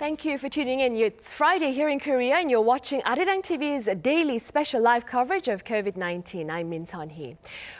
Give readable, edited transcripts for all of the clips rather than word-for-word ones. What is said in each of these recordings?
Thank you for tuning in. It's Friday here in Korea and you're watching Arirang TV's daily special live coverage of COVID-19. I'm Min Sun-hee.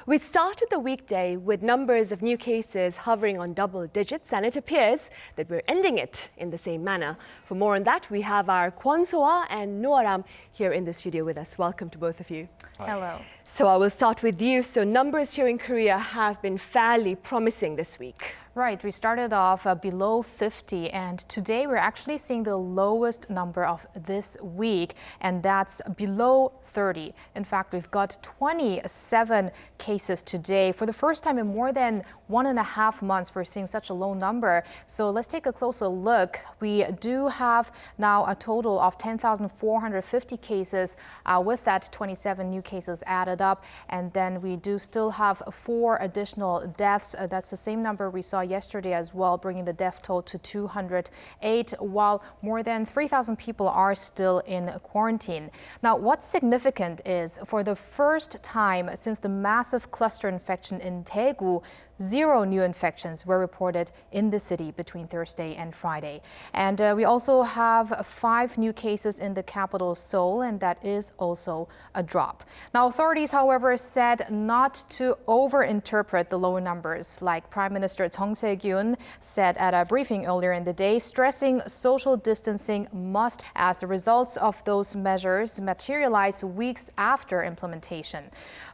We started the weekday with numbers of new cases hovering on double digits, and it appears that we're ending it in the same manner. For more on that, we have our Kwon So-ah and Noaram here in the studio with us. Welcome to both of you. Hi. Hello. So I will start with you. So numbers here in Korea have been fairly promising this week. Right, we started off below 50, and today we're actually seeing the lowest number of this week, and that's below 30. In fact, we've got 27 cases today. For the first time in more than 1.5 months, we're seeing such a low number. So let's take a closer look. We do have now a total of 10,450 cases with that 27 new cases added up, and then we do still have 4 additional deaths. That's the same number we saw yesterday as well, bringing the death toll to 208, while more than 3,000 people are still in quarantine. Now, what's significant is, for the first time since the massive cluster infection in Daegu, 0 new infections were reported in the city between Thursday and Friday. And we also have 5 new cases in the capital, Seoul, and that is also a drop. Now, authorities, however, said not to overinterpret the lower numbers, like Prime Minister Chung Se-kyun said at a briefing earlier in the day, stressing social distancing must, as the results of those measures materialize weeks after implementation.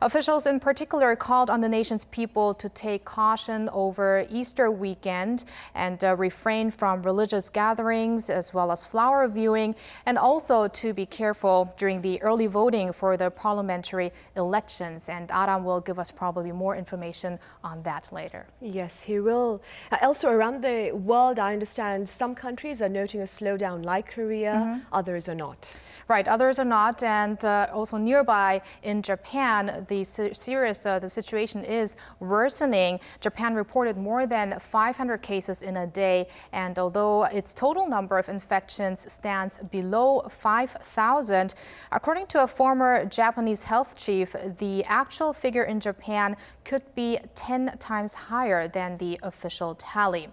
Officials in particular called on the nation's people to take caution over Easter weekend and refrain from religious gatherings as well as flower viewing, and also to be careful during the early voting for the parliamentary elections. And Aram will give us probably more information on that later. Yes, he will. Elsewhere around the world, I understand some countries are noting a slowdown, like Korea, others are not. Right, others are not, and also nearby in Japan, the situation is worsening. Japan reported more than 500 cases in a day, and although its total number of infections stands below 5,000, according to a former Japanese health chief, the actual figure in Japan could be 10 times higher than the official tally.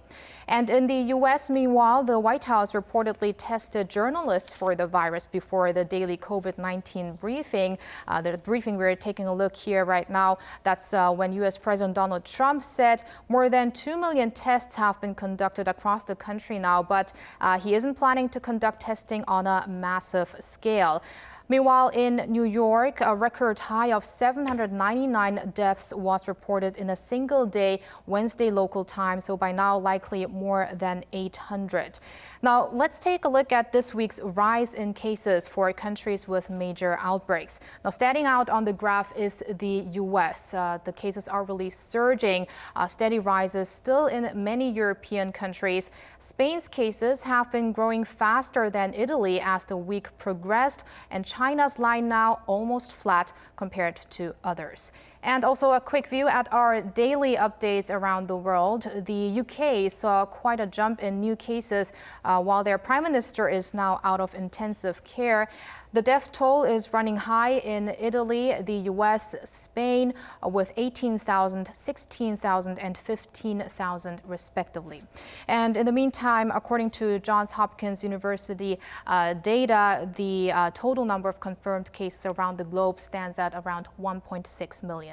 And in the U.S., meanwhile, the White House reportedly tested journalists for the virus before the daily COVID-19 briefing. The briefing we're taking a look here right now, that's when U.S. President Donald Trump said more than 2 million tests have been conducted across the country now, but he isn't planning to conduct testing on a massive scale. Meanwhile, in New York, a record high of 799 deaths was reported in a single day, Wednesday local time, so by now likely more than 800. Now, let's take a look at this week's rise in cases for countries with major outbreaks. Now, standing out on the graph is the U.S. The cases are really surging, steady rises still in many European countries. Spain's cases have been growing faster than Italy as the week progressed, and China's line now almost flat compared to others. And also a quick view at our daily updates around the world. The UK saw quite a jump in new cases while their Prime Minister is now out of intensive care. The death toll is running high in Italy, the US, Spain, with 18,000, 16,000 and 15,000 respectively. And in the meantime, according to Johns Hopkins University data, the total number of confirmed cases around the globe stands at around 1.6 million.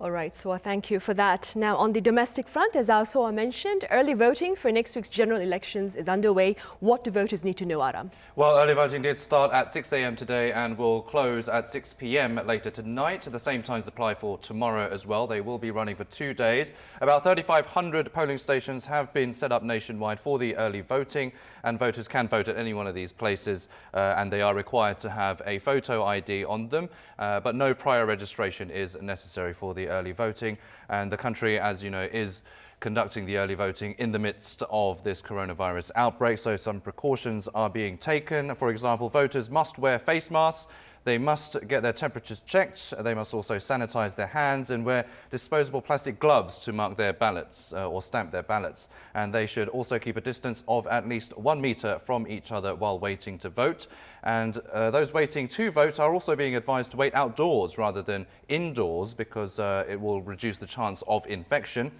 All right, so thank you for that. Now, on the domestic front, as our So-ah mentioned, early voting for next week's general elections is underway. What do voters need to know, Aram? Well, early voting did start at 6 a.m. today and will close at 6 p.m. later tonight. The same times apply for tomorrow as well. They will be running for 2 days. About 3,500 polling stations have been set up nationwide for the early voting, and voters can vote at any one of these places, and they are required to have a photo ID on them, but no prior registration is necessary for the early voting. And the country, as you know, is conducting the early voting in the midst of this coronavirus outbreak, so some precautions are being taken. For example, voters must wear face masks. They must get their temperatures checked. They must also sanitize their hands and wear disposable plastic gloves to mark their ballots or stamp their ballots. And they should also keep a distance of at least 1 meter from each other while waiting to vote. And those waiting to vote are also being advised to wait outdoors rather than indoors because it will reduce the chance of infection.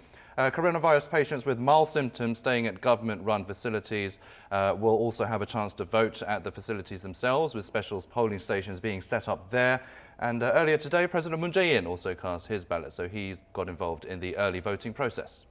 Coronavirus patients with mild symptoms staying at government-run facilities will also have a chance to vote at the facilities themselves, with special polling stations being set up there. And earlier today, President Moon Jae-in also cast his ballot, so he got involved in the early voting process.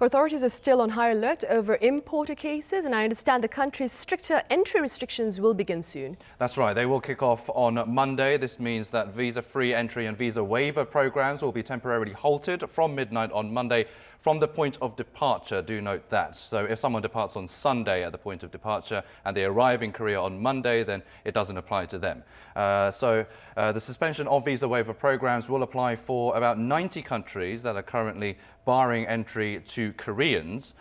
Authorities are still on high alert over imported cases, and I understand the country's stricter entry restrictions will begin soon. That's right. They will kick off on Monday. This means that visa-free entry and visa waiver programs will be temporarily halted from midnight on Monday from the point of departure. Do note that. So if someone departs on Sunday at the point of departure and they arrive in Korea on Monday, then it doesn't apply to them. The suspension of visa waiver programs will apply for about 90 countries that are currently barring entry to Koreans.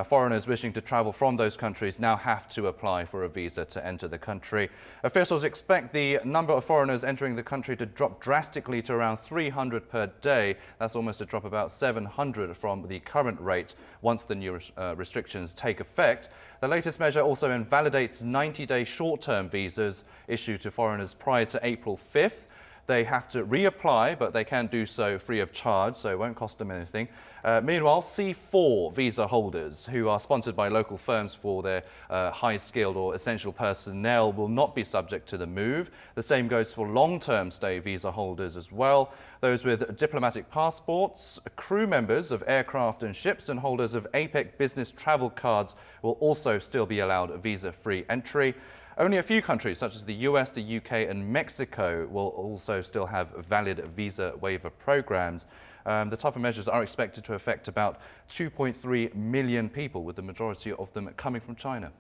Foreigners wishing to travel from those countries now have to apply for a visa to enter the country. Officials expect the number of foreigners entering the country to drop drastically to around 300 per day. That's almost a drop about 700 from the current rate once the new restrictions take effect. The latest measure also invalidates 90-day short-term visas issued to foreigners prior to April 5th. They have to reapply, but they can do so free of charge, so it won't cost them anything. Meanwhile, C4 visa holders who are sponsored by local firms for their high-skilled or essential personnel will not be subject to the move. The same goes for long-term stay visa holders as well. Those with diplomatic passports, crew members of aircraft and ships, and holders of APEC business travel cards will also still be allowed visa-free entry. Only a few countries, such as the US, the UK and Mexico, will also still have valid visa waiver programs. The tougher measures are expected to affect about 2.3 million people, with the majority of them coming from China.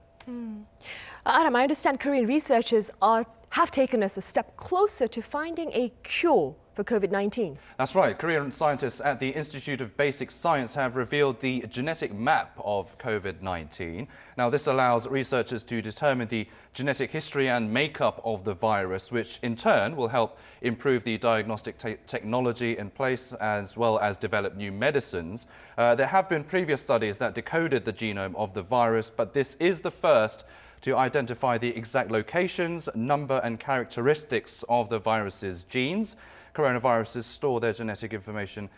Adam, I understand Korean researchers have taken us a step closer to finding a cure for COVID-19. That's right. Korean scientists at the Institute of Basic Science have revealed the genetic map of COVID-19. Now, this allows researchers to determine the genetic history and makeup of the virus, which in turn will help improve the diagnostic technology in place, as well as develop new medicines. There have been previous studies that decoded the genome of the virus, but this is the first to identify the exact locations, number and characteristics of the virus's genes. Coronaviruses store their genetic information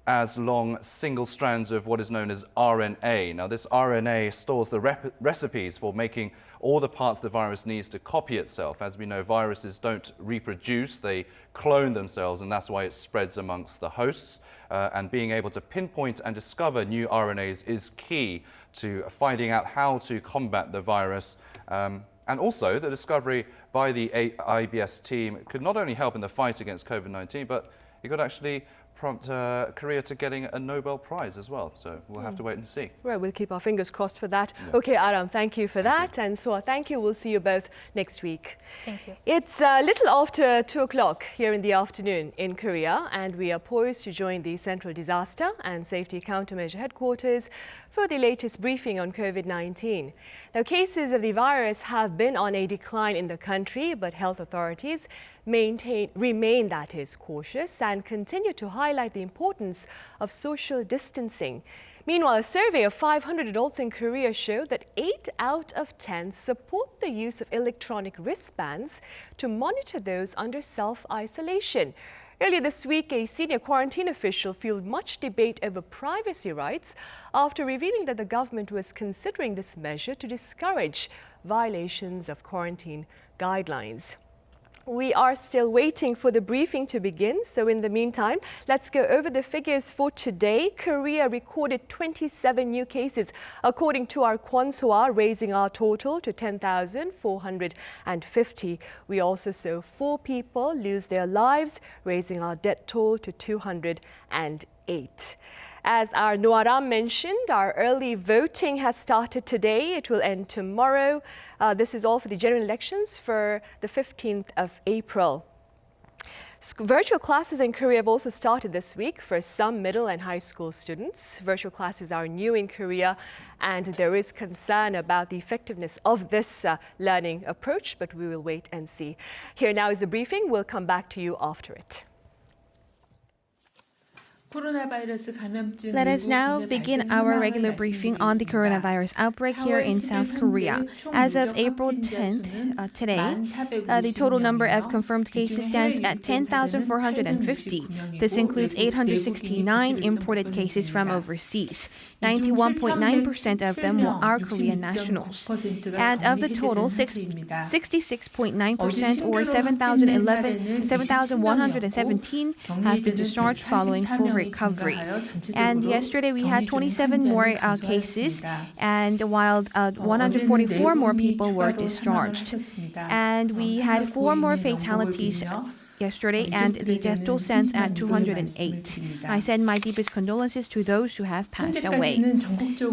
as long single strands of what is known as RNA. Now, this RNA stores the recipes for making all the parts the virus needs to copy itself. As we know, viruses don't reproduce, they clone themselves, and that's why it spreads amongst the hosts. And being able to pinpoint and discover new RNAs is key to finding out how to combat the virus. And also, the discovery by the IBS team could not only help in the fight against COVID-19, but it could actually prompt Korea to getting a Nobel Prize as well. So we'll have to wait and see. Right, we'll keep our fingers crossed for that. Yeah. Okay, Aram, thank you for that. And so thank you. We'll see you both next week. Thank you. It's a little after 2 o'clock here in the afternoon in Korea, and we are poised to join the Central Disaster and Safety Countermeasure Headquarters for the latest briefing on COVID-19. Now, cases of the virus have been on a decline in the country, but health authorities remain, that is, cautious and continue to highlight the importance of social distancing. Meanwhile, a survey of 500 adults in Korea showed that 8 out of 10 support the use of electronic wristbands to monitor those under self-isolation. Earlier this week, a senior quarantine official fueled much debate over privacy rights after revealing that the government was considering this measure to discourage violations of quarantine guidelines. We are still waiting for the briefing to begin, so in the meantime, let's go over the figures for today. Korea recorded 27 new cases, according to our Kwon-soa, raising our total to 10,450. We also saw 4 people lose their lives, raising our death toll to 208. As our Noaram mentioned, our early voting has started today. It will end tomorrow. This is all for the general elections for the 15th of April. Virtual classes in Korea have also started this week for some middle and high school students. Virtual classes are new in Korea, and there is concern about the effectiveness of this learning approach, but we will wait and see. Here now is the briefing. We'll come back to you after it. Let us now begin our regular briefing on the coronavirus outbreak here in South Korea. As of April 10th, today, the total number of confirmed cases stands at 10,450. This includes 869 imported cases from overseas. 91.9% of them are Korean nationals. And of the total, 66.9% or 7,117 have been discharged following full recovery. And yesterday we had 27 more cases, and while 144 more people were discharged. And we had 4 more fatalities yesterday, and the death toll stands at 208. I send my deepest condolences to those who have passed away.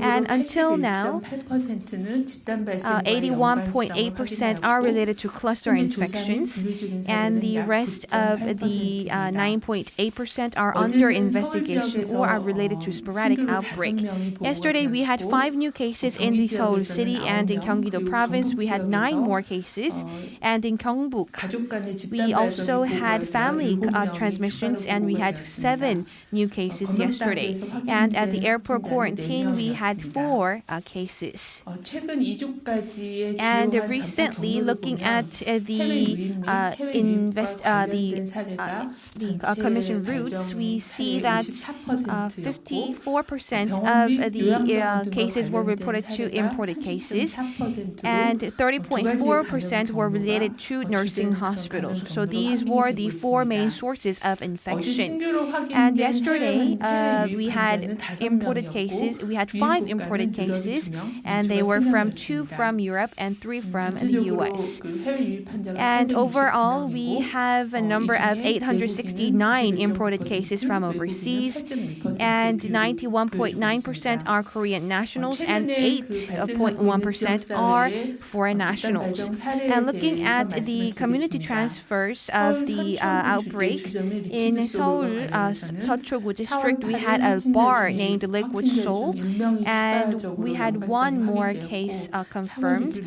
And until now, 81.8% are related to cluster infections, and the rest of the 9.8% are under investigation or are related to sporadic outbreak. Yesterday, we had 5 new cases in the Seoul city, and in Gyeonggi-do province, we had 9 more cases, and in Gyeongbuk, we also had family transmissions, and we had 7 new cases yesterday. And at the airport quarantine, we had 4 cases. And recently, looking at the commission routes, we see that 54% of the cases were reported to imported cases, and 30.4% were related to nursing hospitals. So these were the 4 main sources of infection. And yesterday, we had imported cases. We had 5 imported cases, and they were 2 from Europe and 3 from the US. And overall, we have a number of 869 imported cases from overseas, and 91.9% are Korean nationals, and 8.1% are foreign nationals. And looking at the community transfers of the outbreak in Seoul, Seochogu district, we had a bar named Liquid Soul, and we had 1 more case confirmed.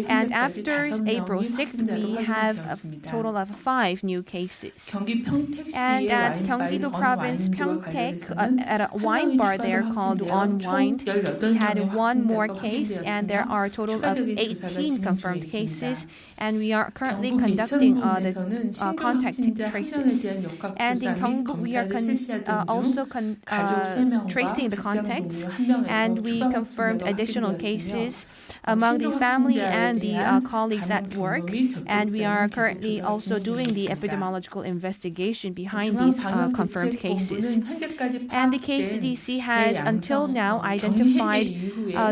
And after April 6th, we have a total of 5 new cases. And at Gyeonggi-do province, Pyeongtaek, at a wine bar there called Unwind, we had 1 more case, and there are a total of 18 confirmed cases, and we are currently conducting the contact traces. And in Gyeongbuk, we are also tracing the contacts, and we confirmed additional cases among the family and the colleagues at work, and we are currently also doing the epidemiological investigation behind these confirmed cases. And the KCDC has until now identified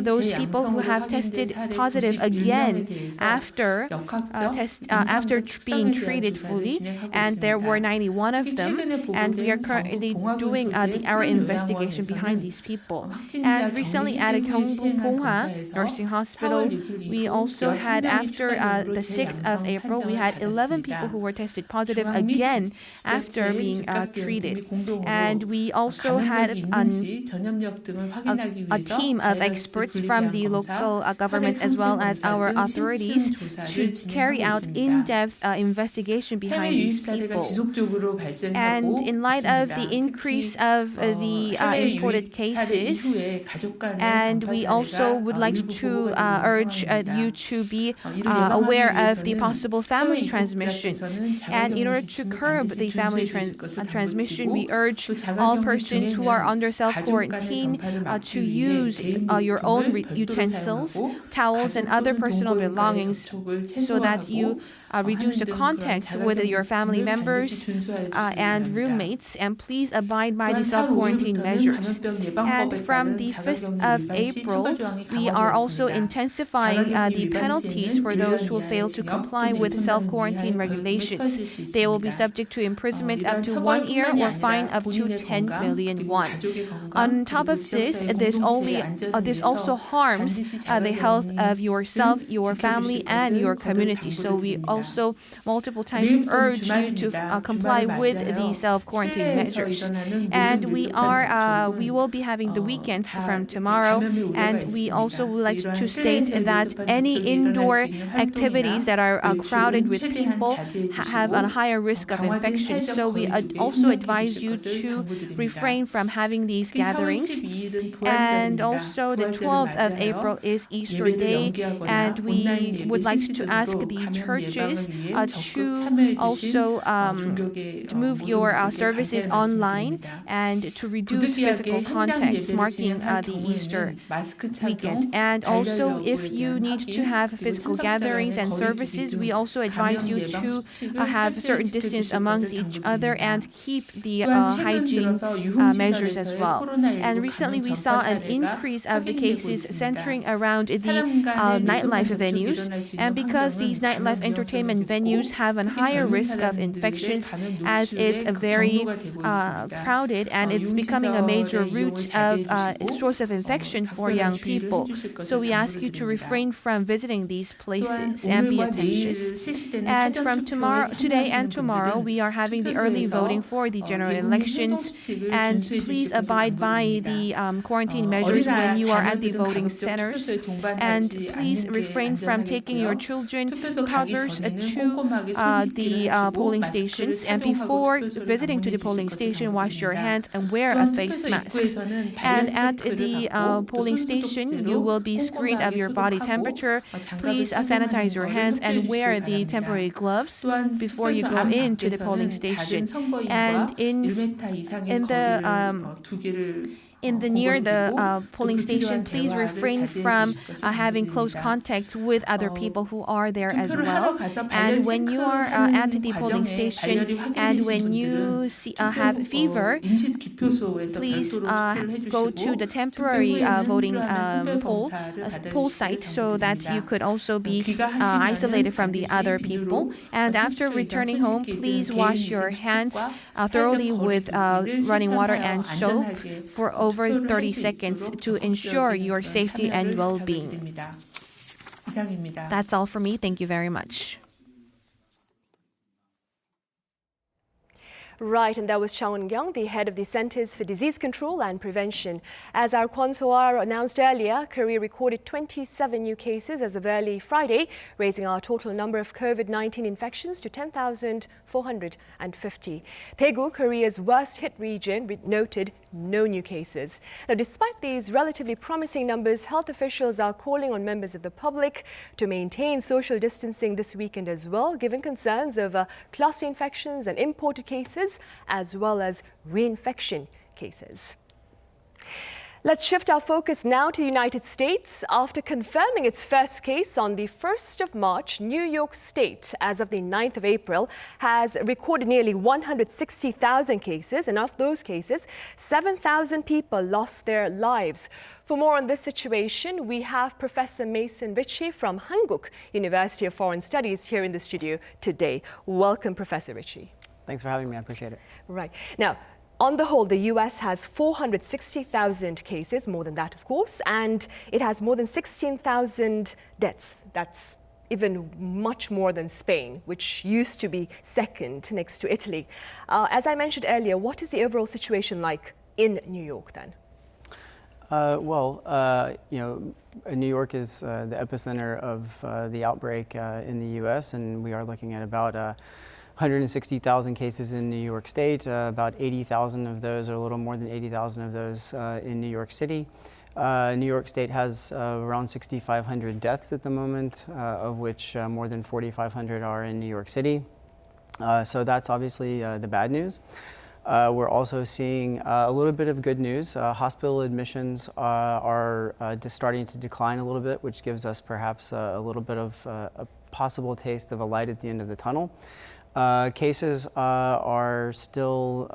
those people who have tested positive again after being treated fully, and there were 91 of them, and we are currently doing our investigation behind these people. And recently at Gyeongbuk Pongha Nursing Hospital, we also had, after the 6th of April, we had 11 people who were tested positive again after being treated. And we also had a team of experts from the local governments as well as our authorities to carry out in-depth investigation behind these people. And in light of the increase of the imported cases, and we also would like to urge you to be aware of the possible family transmissions. And in order to curb the family transmission, we urge all persons who are under self-quarantine to use your own utensils, towels, and other personal belongings so that you reduce the contact with your family members and roommates, and please abide by the self-quarantine measures. And from the 5th of April, we are also intensifying the penalties for those who fail to comply with self-quarantine regulations. They will be subject to imprisonment up to 1 year or fine up to 10 million won. On top of this, this also harms the health of yourself, your family, and your community. So we also also multiple times urge you to comply with the self-quarantine measures. And we will be having the weekends from tomorrow, and we also would like to state that any indoor activities that are crowded with people have a higher risk of infection. So we also advise you to refrain from having these gatherings. And also the 12th of April is Easter Day, and we would like to ask the churches to also move your services online and to reduce physical contacts marking the Easter weekend. And also, if you need to have physical gatherings and services, we also advise you to have certain distance amongst each other and keep the hygiene measures as well. And recently we saw an increase of the cases centering around the nightlife venues. And because these nightlife entertainment venues have a higher risk of infections, as it's very crowded and it's becoming a major route of source of infection for young people. So we ask you to refrain from visiting these places and be attentive. And from today and tomorrow, we are having the early voting for the general elections. And please abide by the quarantine measures when you are at the voting centers. And please refrain from taking your children, toddlers, to the polling stations. And before visiting to the polling station, wash your hands and wear a face mask. And at the polling station, you will be screened of your body temperature. Please sanitize your hands and wear the temporary gloves before you go into the polling station. And near the polling station, please refrain from having close contact with other people who are there as well. And when you are at the polling station and when you have fever, please go to the temporary voting poll site so that you could also be isolated from the other people. And after returning home, please wash your hands thoroughly with running water and soap for over 30 seconds to ensure your safety and well-being. That's all for me. Thank you very much. Right, and that was Cha Eun-kyung, the head of the Centers for Disease Control and Prevention. As our Kwon So-ar announced earlier, Korea recorded 27 new cases as of early Friday, raising our total number of COVID-19 infections to 10,450. Daegu, Korea's worst-hit region, noted no new cases. Now, despite these relatively promising numbers, health officials are calling on members of the public to maintain social distancing this weekend as well, given concerns over cluster infections and imported cases, as well as reinfection cases. Let's shift our focus now to the United States. After confirming its first case on the 1st of March, New York State, as of the 9th of April, has recorded nearly 160,000 cases. And of those cases, 7,000 people lost their lives. For more on this situation, we have Professor Mason Ritchie from Hankuk University of Foreign Studies here in the studio today. Welcome, Professor Ritchie. Thanks for having me. I appreciate it. Right. Now, on the whole, the U.S. has 460,000 cases, more than that, of course, and it has more than 16,000 deaths. That's even much more than Spain, which used to be second next to Italy. As I mentioned earlier, what is the overall situation like in New York then? New York is the epicenter of the outbreak in the U.S., and we are looking at about 160,000 cases in New York State, about 80,000 of those, or a little more than 80,000 of those in New York City. New York State has around 6,500 deaths at the moment, of which more than 4,500 are in New York City. So that's obviously the bad news. We're also seeing a little bit of good news. Hospital admissions are starting to decline a little bit, which gives us perhaps a little bit of a possible taste of a light at the end of the tunnel. Cases are still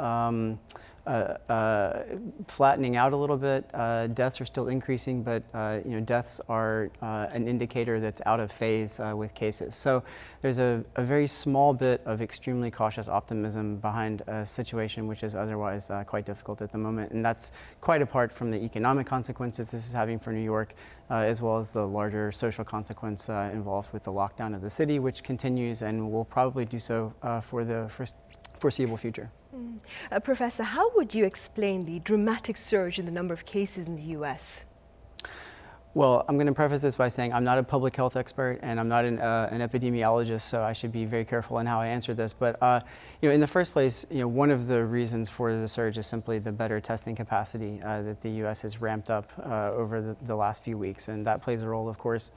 flattening out a little bit. Deaths are still increasing, but deaths are an indicator that's out of phase with cases. So there's a very small bit of extremely cautious optimism behind a situation which is otherwise quite difficult at the moment. And that's quite apart from the economic consequences this is having for New York, as well as the larger social consequence involved with the lockdown of the city, which continues and will probably do so for the foreseeable future. Professor, how would you explain the dramatic surge in the number of cases in the US? Well, I'm going to preface this by saying I'm not a public health expert and I'm not an epidemiologist, so I should be very careful in how I answer this. But in the first place, one of the reasons for the surge is simply the better testing capacity that the U.S. has ramped up over the last few weeks, and that plays a role, of course.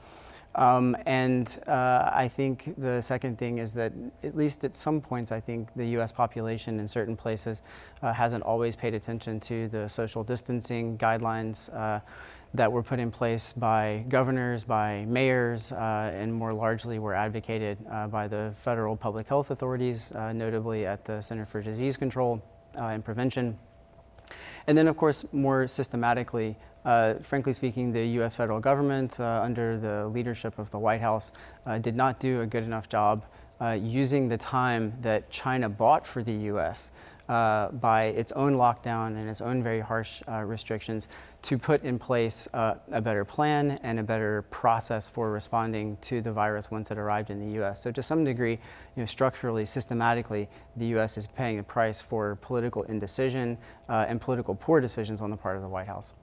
I think the second thing is that, at least at some points, I think the U.S. population in certain places hasn't always paid attention to the social distancing guidelines that were put in place by governors, by mayors, and more largely were advocated by the federal public health authorities, notably at the Center for Disease Control and Prevention. And then, of course, more systematically, frankly speaking, the U.S. federal government, under the leadership of the White House, did not do a good enough job using the time that China bought for the U.S. By its own lockdown and its own very harsh restrictions to put in place a better plan and a better process for responding to the virus once it arrived in the U.S. So to some degree, structurally, systematically, the U.S. is paying the price for political indecision and political poor decisions on the part of the White House.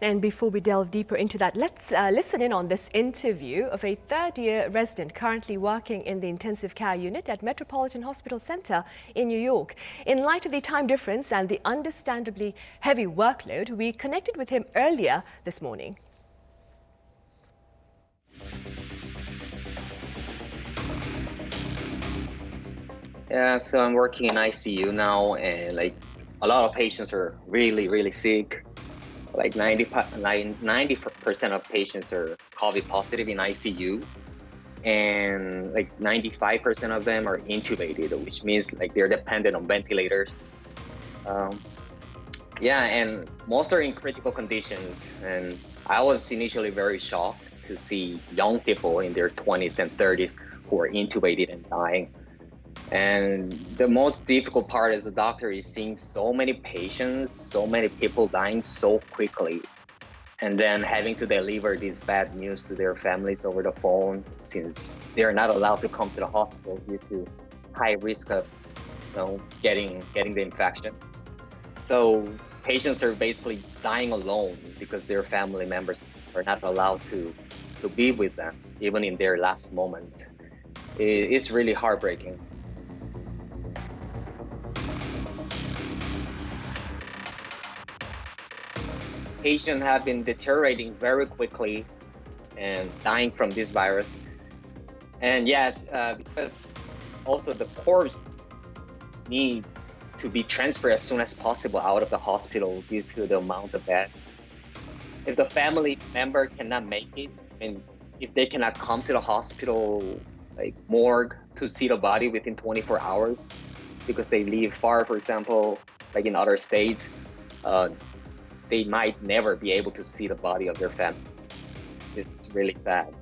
And before we delve deeper into that, let's listen in on this interview of a third-year resident currently working in the intensive care unit at Metropolitan Hospital Center in New York. In light of the time difference and the understandably heavy workload, we connected with him earlier this morning. Yeah, so I'm working in ICU now, and a lot of patients are really sick. 90% of patients are COVID positive in ICU, and 95% of them are intubated, which means they're dependent on ventilators. And most are in critical conditions. And I was initially very shocked to see young people in their 20s and 30s who are intubated and dying. And the most difficult part as a doctor is seeing so many patients, so many people dying so quickly, and then having to deliver this bad news to their families over the phone, since they're not allowed to come to the hospital due to high risk of getting the infection. So patients are basically dying alone because their family members are not allowed to be with them, even in their last moments. It's really heartbreaking. Patients have been deteriorating very quickly and dying from this virus. And yes, because also the corpse needs to be transferred as soon as possible out of the hospital due to the amount of bed. If the family member cannot make it, and if they cannot come to the hospital morgue to see the body within 24 hours because they live far, for example, in other states, they might never be able to see the body of their family. It's really sad.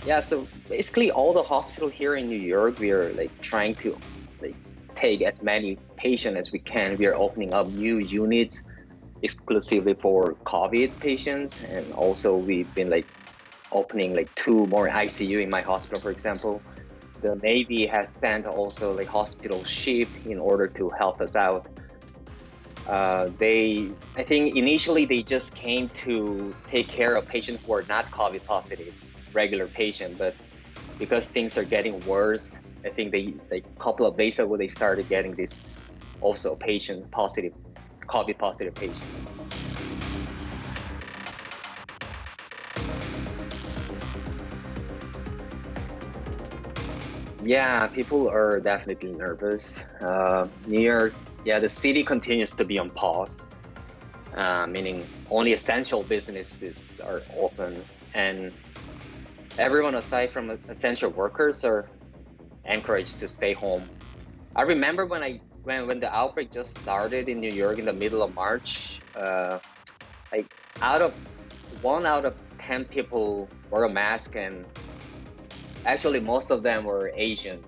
Yeah, so basically all the hospital here in New York, we are trying to take as many patients as we can. We are opening up new units exclusively for COVID patients, and also we've been opening 2 more ICU in my hospital, for example. The Navy has sent also hospital ship in order to help us out. I think initially they just came to take care of patients who are not COVID positive, regular patient, but because things are getting worse, I think they a couple of days ago they started getting this also COVID positive patients. Yeah, people are definitely nervous. New York, the city continues to be on pause, meaning only essential businesses are open. And everyone aside from essential workers are encouraged to stay home. I remember when the outbreak just started in New York in the middle of March, like one out of 10 people wore a mask, and actually most of them were Asian.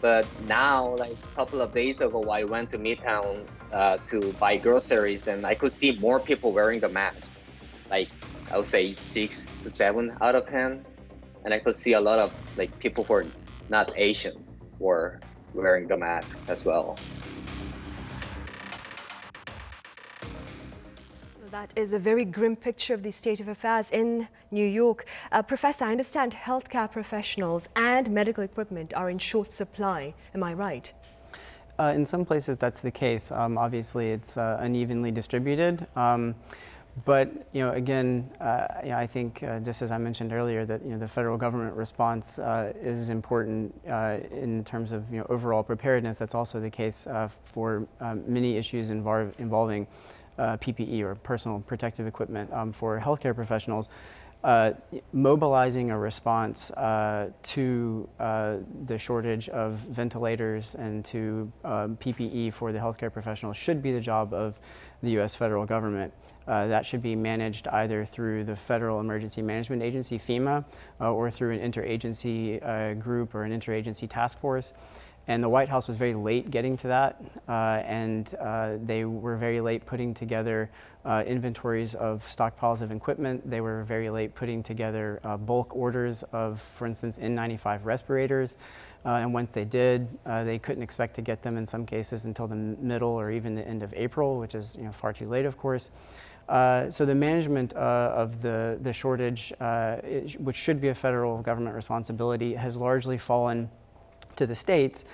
But now, like a couple of days ago, I went to Midtown to buy groceries, and I could see more people wearing the mask. Like I would say 6 to 7 out of 10, and I could see a lot of like people who are not Asian were wearing the mask as well. That is a very grim picture of the state of affairs in New York. Professor, I understand healthcare professionals and medical equipment are in short supply. Am I right? In some places that's the case. Obviously it's unevenly distributed. But again, I think just as I mentioned earlier, that the federal government response is important in terms of overall preparedness. That's also the case for many issues involving PPE or personal protective equipment for healthcare professionals. Mobilizing a response to the shortage of ventilators and to PPE for the healthcare professionals should be the job of the U.S. federal government. That should be managed either through the Federal Emergency Management Agency, FEMA, or through an interagency group or an interagency task force. And the White House was very late getting to that, and they were very late putting together inventories of stockpiles of equipment. They were very late putting together bulk orders of, for instance, N95 respirators. And once they did, they couldn't expect to get them in some cases until the middle or even the end of April, which is far too late, of course. So the management of the shortage, which should be a federal government responsibility, has largely fallen to the states.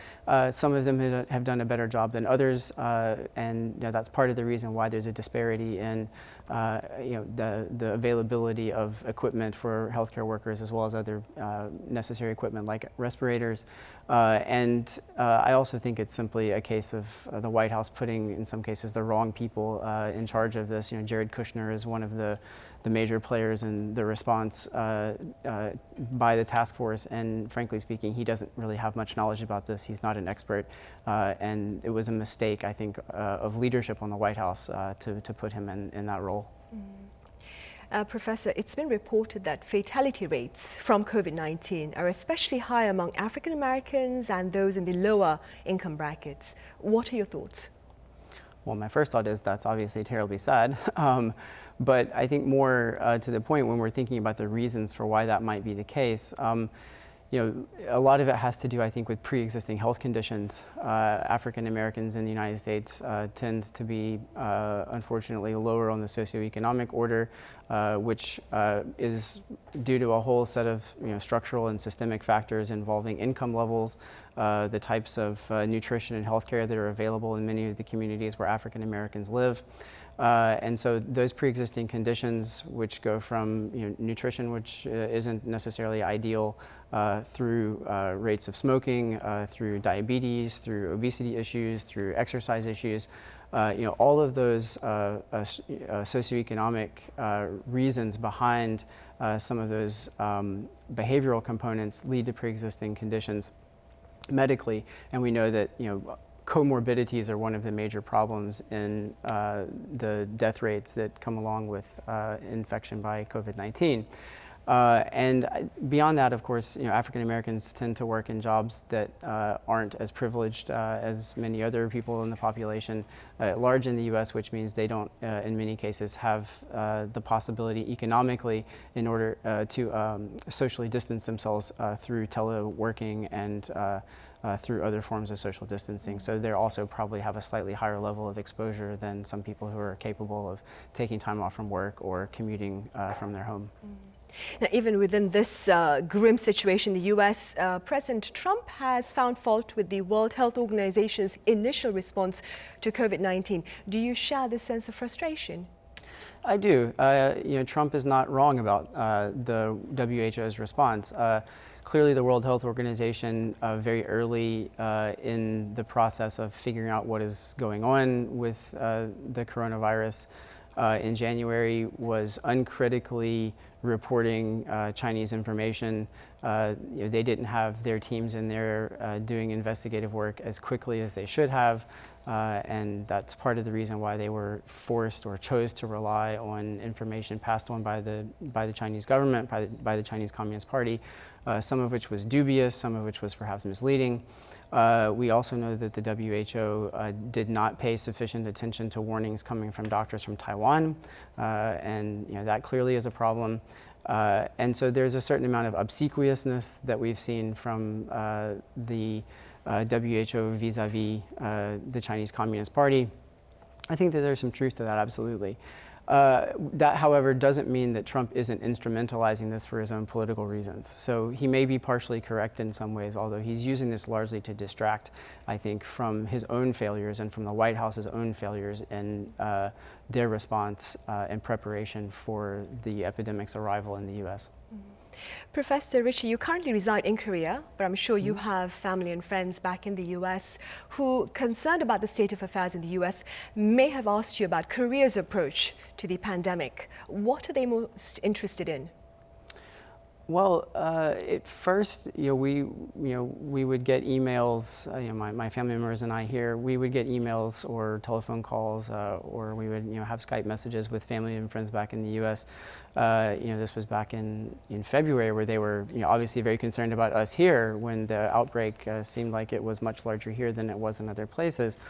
Some of them have done a better job than others, and that's part of the reason why there's a disparity in the availability of equipment for healthcare workers as well as other necessary equipment like respirators. And I also think it's simply a case of the White House putting, in some cases, the wrong people in charge of this. Jared Kushner is one of the major players in the response by the task force, and frankly speaking, he doesn't really have much knowledge about this. He's not an expert, and it was a mistake, I think, of leadership on the White House to put him in that role. Professor, it's been reported that fatality rates from COVID-19 are especially high among African Americans and those in the lower income brackets. What are your thoughts? Well, my first thought is that's obviously terribly sad. But I think more to the point, when we're thinking about the reasons for why that might be the case, a lot of it has to do, I think, with pre-existing health conditions. African Americans in the United States tend to be, unfortunately, lower on the socioeconomic order, which is due to a whole set of structural and systemic factors involving income levels, the types of nutrition and healthcare that are available in many of the communities where African Americans live. And so those pre-existing conditions, which go from nutrition, which isn't necessarily ideal, through rates of smoking, through diabetes, through obesity issues, through exercise issues, all of those socioeconomic reasons behind some of those behavioral components lead to pre-existing conditions medically. And we know that comorbidities are one of the major problems in the death rates that come along with infection by COVID-19. And beyond that, of course, African Americans tend to work in jobs that aren't as privileged as many other people in the population at large in the U.S., which means they don't, in many cases, have the possibility economically in order to socially distance themselves through teleworking and through other forms of social distancing. So they also probably have a slightly higher level of exposure than some people who are capable of taking time off from work or commuting from their home. Now, even within this grim situation in the U.S., President Trump has found fault with the World Health Organization's initial response to COVID-19. Do you share this sense of frustration? I do. Trump is not wrong about the WHO's response. Clearly, the World Health Organization, very early in the process of figuring out what is going on with the coronavirus, in January was uncritically reporting Chinese information. They didn't have their teams in there doing investigative work as quickly as they should have. And that's part of the reason why they were forced or chose to rely on information passed on by the Chinese government, by the Chinese Communist Party, some of which was dubious, some of which was perhaps misleading. We also know that the WHO did not pay sufficient attention to warnings coming from doctors from Taiwan, and that clearly is a problem. And so there's a certain amount of obsequiousness that we've seen from the WHO vis-a-vis the Chinese Communist Party. I think that there's some truth to that, absolutely. That, however, doesn't mean that Trump isn't instrumentalizing this for his own political reasons. So he may be partially correct in some ways, although he's using this largely to distract, I think, from his own failures and from the White House's own failures in their response and preparation for the epidemic's arrival in the U.S. Professor Ritchie, you currently reside in Korea, but I'm sure you have family and friends back in the US who, concerned about the state of affairs in the US, may have asked you about Korea's approach to the pandemic. What are they most interested in? Well, at first, we would get emails. My family members and I here, we would get emails or telephone calls, or we would have Skype messages with family and friends back in the U.S. This was back in February, where they were obviously very concerned about us here when the outbreak seemed like it was much larger here than it was in other places.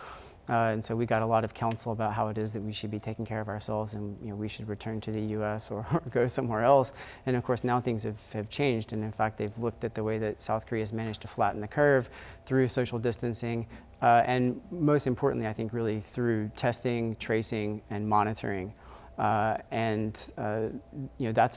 And so we got a lot of counsel about how it is that we should be taking care of ourselves, and we should return to the U.S. or go somewhere else. And of course, now things have changed, and in fact, they've looked at the way that South Korea has managed to flatten the curve through social distancing, and most importantly, I think, really through testing, tracing, and monitoring. That's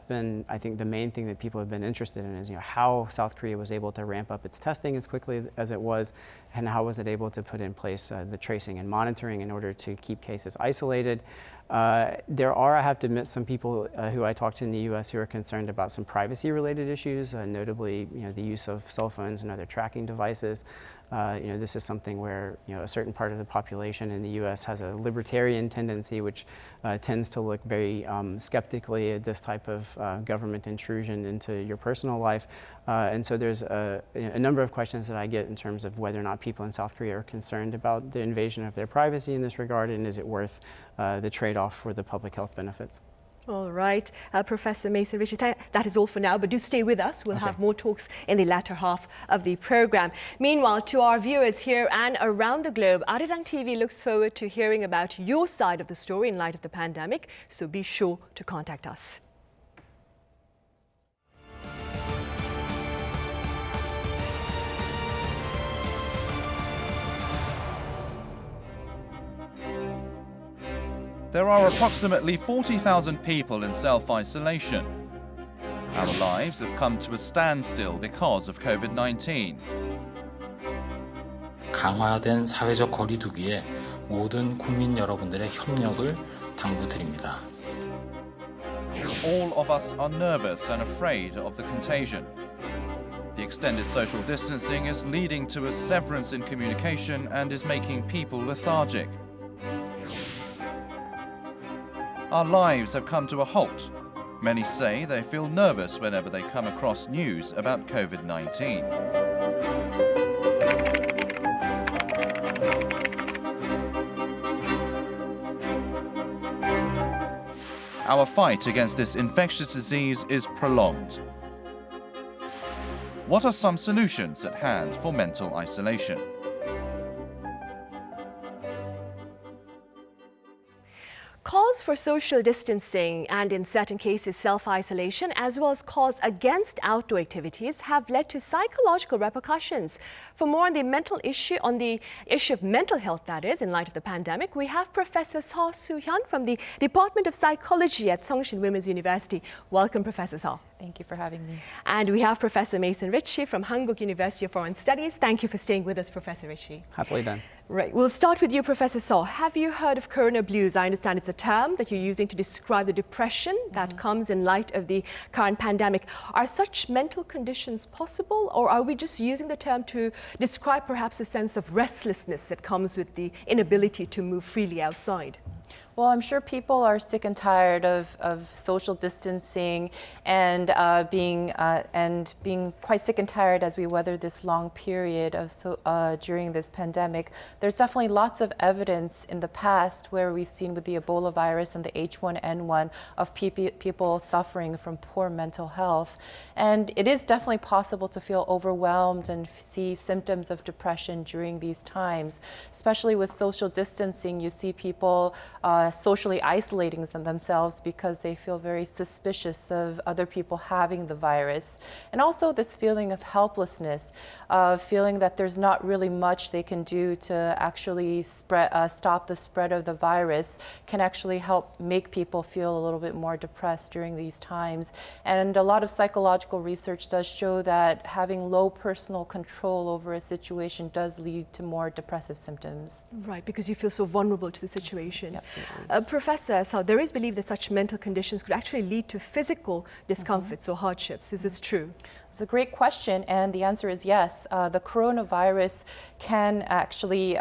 been, I think, the main thing that people have been interested in is, how South Korea was able to ramp up its testing as quickly as it was, and how was it able to put in place the tracing and monitoring in order to keep cases isolated. There are, I have to admit, some people who I talked to in the U.S. who are concerned about some privacy-related issues, notably, the use of cell phones and other tracking devices. This is something where a certain part of the population in the U.S. has a libertarian tendency, which tends to look very skeptically at this type of government intrusion into your personal life. And so there's a number of questions that I get in terms of whether or not people in South Korea are concerned about the invasion of their privacy in this regard, and is it worth the trade-off for the public health benefits. All right, Professor Mason Ritchie, that is all for now, but do stay with us. We'll have more talks in the latter half of the program. Meanwhile, to our viewers here and around the globe, Arirang TV looks forward to hearing about your side of the story in light of the pandemic, so be sure to contact us. There are approximately 40,000 people in self-isolation. Our lives have come to a standstill because of COVID-19. 강화된 사회적 거리두기에 모든 국민 여러분들의 협력을 당부드립니다. All of us are nervous and afraid of the contagion. The extended social distancing is leading to a severance in communication and is making people lethargic. Our lives have come to a halt. Many say they feel nervous whenever they come across news about COVID-19. Our fight against this infectious disease is prolonged. What are some solutions at hand for mental isolation? Calls for social distancing and, in certain cases, self-isolation, as well as calls against outdoor activities, have led to psychological repercussions. For more on the issue of mental health, that is, in light of the pandemic, we have Professor Seo Soo-hyun from the Department of Psychology at Seongshin Women's University. Welcome, Professor Seo. Thank you for having me. And we have Professor Mason Ritchie from Hankuk University of Foreign Studies. Thank you for staying with us, Professor Ritchie. Happily done. Right. We'll start with you, Professor Seo. Have you heard of corona blues? I understand it's a term that you're using to describe the depression that comes in light of the current pandemic. Are such mental conditions possible, or are we just using the term to describe perhaps a sense of restlessness that comes with the inability to move freely outside? Well, I'm sure people are sick and tired of social distancing and being quite sick and tired as we weather this long period during this pandemic. There's definitely lots of evidence in the past where we've seen with the Ebola virus and the H1N1 of people suffering from poor mental health. And it is definitely possible to feel overwhelmed and see symptoms of depression during these times. Especially with social distancing, you see people socially isolating themselves because they feel very suspicious of other people having the virus. And also this feeling of helplessness, feeling that there's not really much they can do to actually stop the spread of the virus can actually help make people feel a little bit more depressed during these times. And a lot of psychological research does show that having low personal control over a situation does lead to more depressive symptoms. Right, because you feel so vulnerable to the situation. Absolutely. Professor, so there is belief that such mental conditions could actually lead to physical discomforts or hardships. Is this true? It's a great question, and the answer is yes. The coronavirus can actually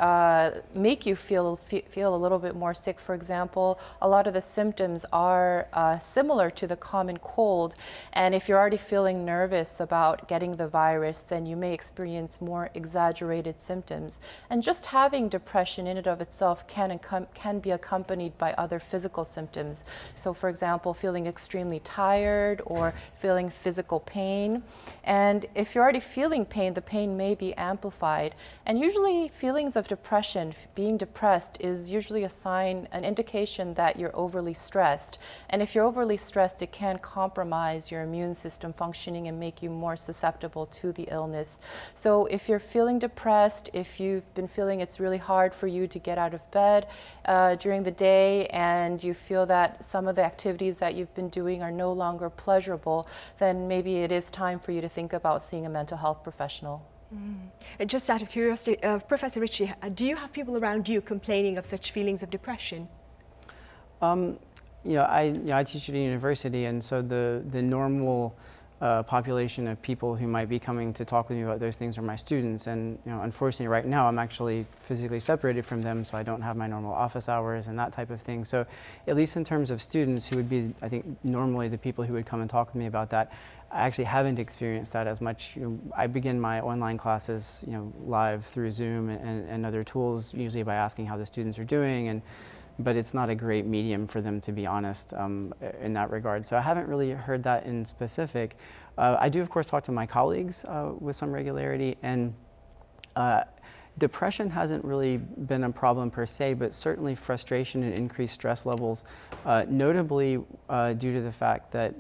make you feel a little bit more sick. For example, a lot of the symptoms are similar to the common cold, and if you're already feeling nervous about getting the virus, then you may experience more exaggerated symptoms. And just having depression in and of itself can be accompanied by other physical symptoms. So, for example, feeling extremely tired or feeling physical pain. And if you're already feeling pain, the pain may be amplified. And usually feelings of depression, being depressed, is usually a sign, an indication that you're overly stressed. And if you're overly stressed, it can compromise your immune system functioning and make you more susceptible to the illness. So if you're feeling depressed, if you've been feeling it's really hard for you to get out of bed during the day, and you feel that some of the activities that you've been doing are no longer pleasurable, then maybe it is time for you to think about seeing a mental health professional. Just out of curiosity, Professor Ritchie, do you have people around you complaining of such feelings of depression? I teach at a university, and so the normal population of people who might be coming to talk with me about those things are my students. And unfortunately, right now I'm actually physically separated from them, so I don't have my normal office hours and that type of thing. So, at least in terms of students who would be, I think, normally the people who would come and talk with me about that, I actually haven't experienced that as much. I begin my online classes, live through Zoom and other tools, usually by asking how the students are doing, but it's not a great medium for them, to be honest, in that regard. So I haven't really heard that in specific. I do, of course, talk to my colleagues with some regularity, and depression hasn't really been a problem per se, but certainly frustration and increased stress levels, notably due to the fact that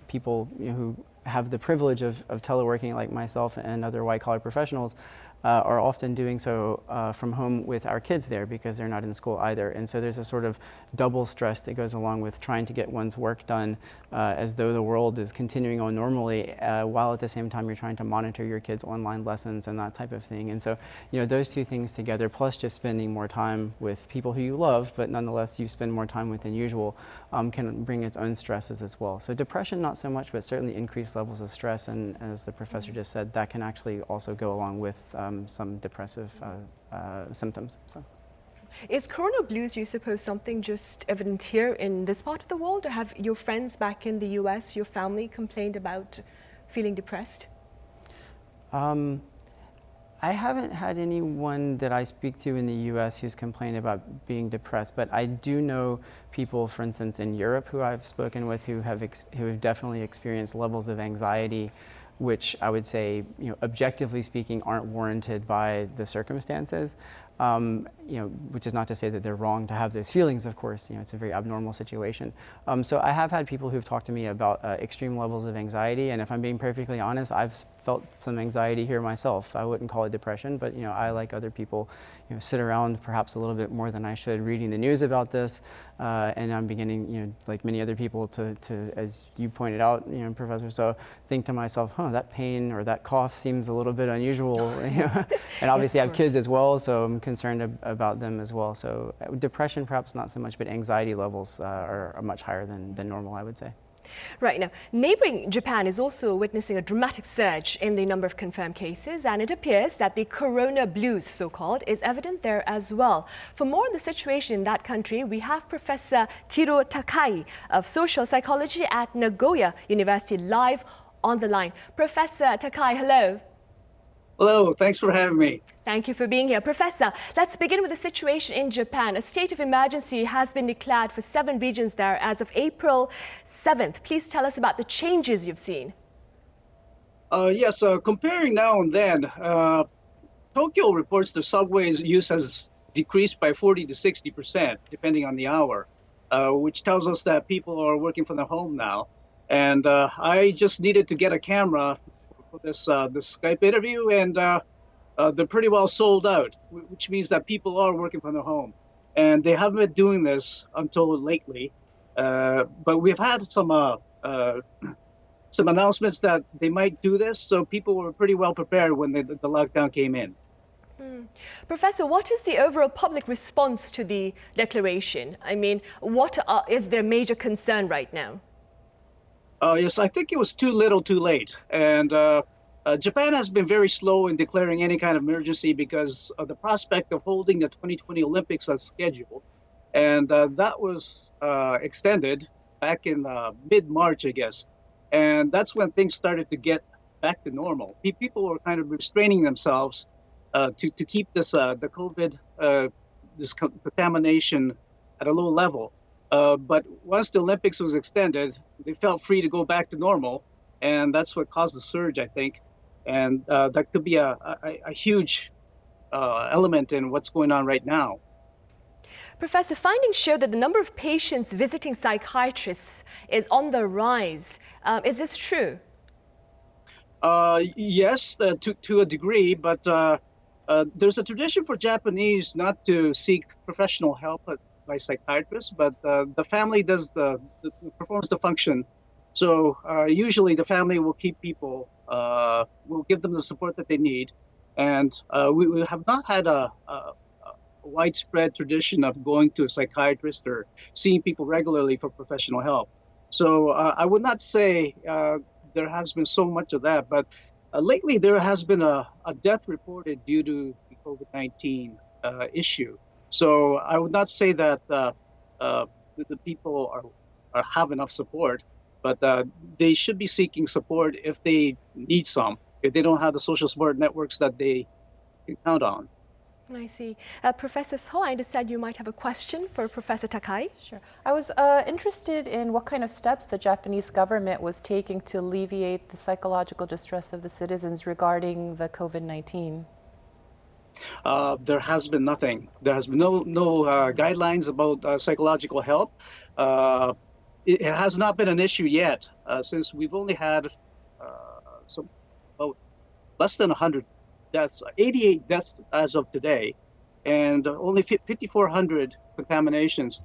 people who have the privilege of teleworking, like myself and other white-collar professionals, are often doing so from home with our kids there because they're not in school either. And so there's a sort of double stress that goes along with trying to get one's work done as though the world is continuing on normally, while at the same time you're trying to monitor your kids' online lessons and that type of thing. And so, those two things together, plus just spending more time with people who you love, but nonetheless you spend more time with than usual, can bring its own stresses as well. So depression, not so much, but certainly increased levels of stress. And as the professor just said, that can actually also go along with some depressive symptoms. So. Is corona blues, you suppose, something just evident here in this part of the world, or have your friends back in the US, your family, complained about feeling depressed? I haven't had anyone that I speak to in the US who's complained about being depressed, but I do know people, for instance, in Europe who I've spoken with who have definitely experienced levels of anxiety which I would say, objectively speaking, aren't warranted by the circumstances. Which is not to say that they're wrong to have those feelings, of course. It's a very abnormal situation. So I have had people who've talked to me about extreme levels of anxiety, and if I'm being perfectly honest, I've felt some anxiety here myself. I wouldn't call it depression, but I, like other people, sit around perhaps a little bit more than I should reading the news about this, and I'm beginning, like many other people, to as you pointed out, Professor, so think to myself, that pain or that cough seems a little bit unusual, and obviously I have kids as well, so I'm concerned about them as well. So depression, perhaps not so much, but anxiety levels are much higher than normal, I would say. Right now, neighboring Japan is also witnessing a dramatic surge in the number of confirmed cases, and it appears that the corona blues, so-called, is evident there as well. For more on the situation in that country, we have Professor Jiro Takai of social psychology at Nagoya University live on the line. Professor Takai, hello. Hello, thanks for having me. Thank you for being here. Professor, let's begin with the situation in Japan. A state of emergency has been declared for 7 regions there as of April 7th. Please tell us about the changes you've seen. Yes, comparing now and then, Tokyo reports the subway's use has decreased by 40 to 60%, depending on the hour, which tells us that people are working from their home now. And I just needed to get a camera for this Skype interview, and they're pretty well sold out, which means that people are working from their home. And they haven't been doing this until lately. But we've had some announcements that they might do this, so people were pretty well prepared when the lockdown came in. Professor, what is the overall public response to the declaration? I mean, what is their major concern right now? Yes, I think it was too little too late. And Japan has been very slow in declaring any kind of emergency because of the prospect of holding the 2020 Olympics as scheduled. And that was extended back in mid-March, I guess. And that's when things started to get back to normal. People were kind of restraining themselves to keep this the COVID, this contamination at a low level. But once the Olympics was extended, they felt free to go back to normal. And that's what caused the surge, I think. And that could be a huge element in what's going on right now. Professor, findings show that the number of patients visiting psychiatrists is on the rise. Is this true? Yes, to a degree, but there's a tradition for Japanese not to seek professional help by psychiatrists, but the family performs the function. So usually the family will keep people, will give them the support that they need. And we have not had a widespread tradition of going to a psychiatrist or seeing people regularly for professional help. So I would not say there has been so much of that, but lately there has been a death reported due to the COVID-19 issue. So I would not say that the people have enough support, but they should be seeking support if they need some, if they don't have the social support networks that they can count on. I see. Professor So, I understand you might have a question for Professor Takai. Sure. I was interested in what kind of steps the Japanese government was taking to alleviate the psychological distress of the citizens regarding the COVID-19. There has been nothing. There has been no guidelines about psychological help. It has not been an issue yet, since we've only had about less than 100 deaths, 88 deaths as of today, and only 5,400 contagions.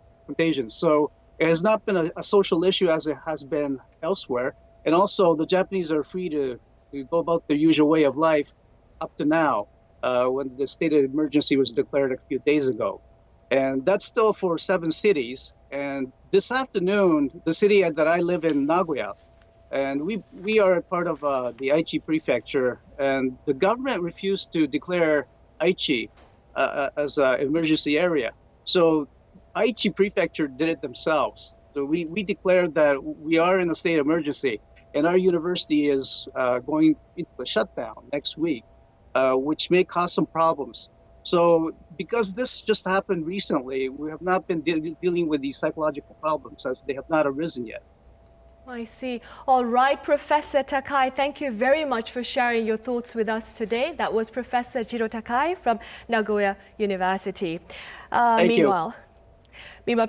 So it has not been a social issue as it has been elsewhere. And also the Japanese are free to go about their usual way of life up to now, when the state of emergency was declared a few days ago. And that's still for 7 cities. And this afternoon, the city that I live in, Nagoya, and we are a part of the Aichi prefecture, and the government refused to declare Aichi as an emergency area. So Aichi prefecture did it themselves. So we declared that we are in a state of emergency, and our university is going into a shutdown next week, which may cause some problems. So because this just happened recently, we have not been dealing with these psychological problems as they have not arisen yet. I see. All right, Professor Takai, thank you very much for sharing your thoughts with us today. That was Professor Jiro Takai from Nagoya University. Meanwhile,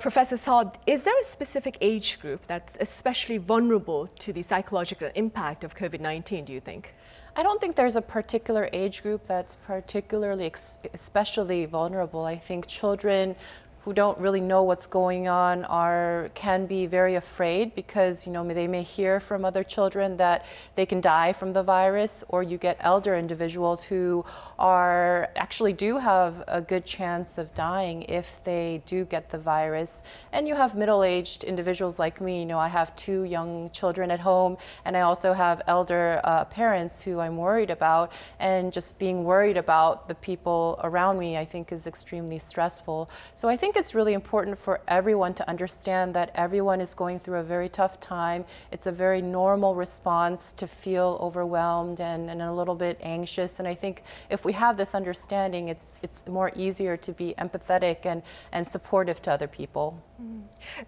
Professor Saad, is there a specific age group that's especially vulnerable to the psychological impact of COVID-19, do you think? I don't think there's a particular age group that's particularly especially vulnerable. I think children, who don't really know what's going on can be very afraid because they may hear from other children that they can die from the virus, or you get elder individuals who actually do have a good chance of dying if they do get the virus. And you have middle-aged individuals like me. I have 2 young children at home, and I also have elder parents who I'm worried about, and just being worried about the people around me I think is extremely stressful. So I think it's really important for everyone to understand that everyone is going through a very tough time. It's a very normal response to feel overwhelmed and a little bit anxious. And I think if we have this understanding, it's more easier to be empathetic and supportive to other people.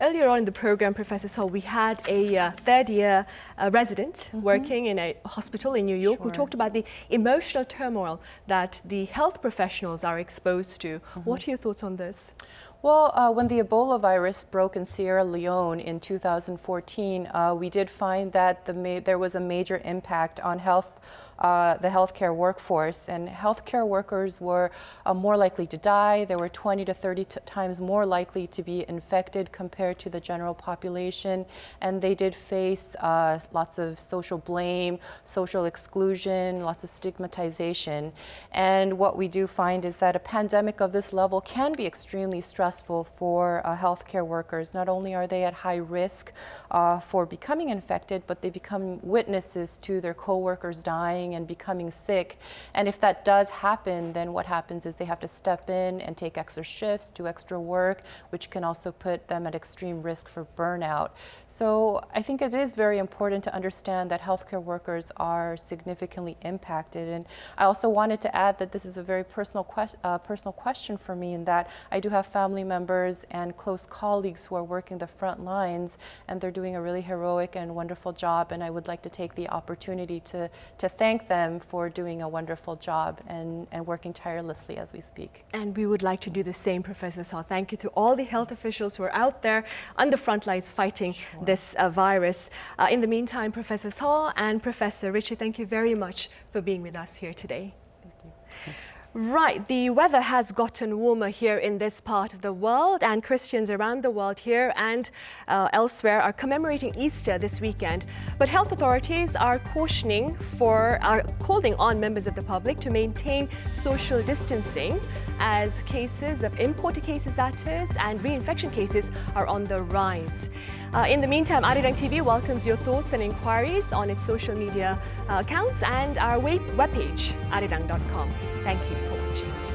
Earlier on in the program, Professor Seo, we had a third-year resident working in a hospital in New York who talked about the emotional turmoil that the health professionals are exposed to. What are your thoughts on this? Well, when the Ebola virus broke in Sierra Leone in 2014, we did find that there was a major impact on the healthcare workforce, and healthcare workers were more likely to die. They were 20 to 30 times more likely to be infected compared to the general population, and they did face lots of social blame, social exclusion, lots of stigmatization. And what we do find is that a pandemic of this level can be extremely stressful for healthcare workers. Not only are they at high risk for becoming infected, but they become witnesses to their coworkers dying and becoming sick. And if that does happen, then what happens is they have to step in and take extra shifts, do extra work, which can also put them at extreme risk for burnout. So I think it is very important to understand that healthcare workers are significantly impacted. And I also wanted to add that this is a very personal question for me, in that I do have family members and close colleagues who are working the front lines, and they're doing a really heroic and wonderful job. And I would like to take the opportunity to thank them for doing a wonderful job and working tirelessly as we speak. And we would like to do the same, Professor Seo. Thank you to all the health officials who are out there on the front lines fighting this virus. In the meantime, Professor Seo and Professor Richie, thank you very much for being with us here today. Right, the weather has gotten warmer here in this part of the world, and Christians around the world here and elsewhere are commemorating Easter this weekend. But health authorities are calling on members of the public to maintain social distancing as cases of imported cases, that is, and reinfection cases are on the rise. In the meantime, Arirang TV welcomes your thoughts and inquiries on its social media accounts and our webpage, arirang.com. Thank you for watching.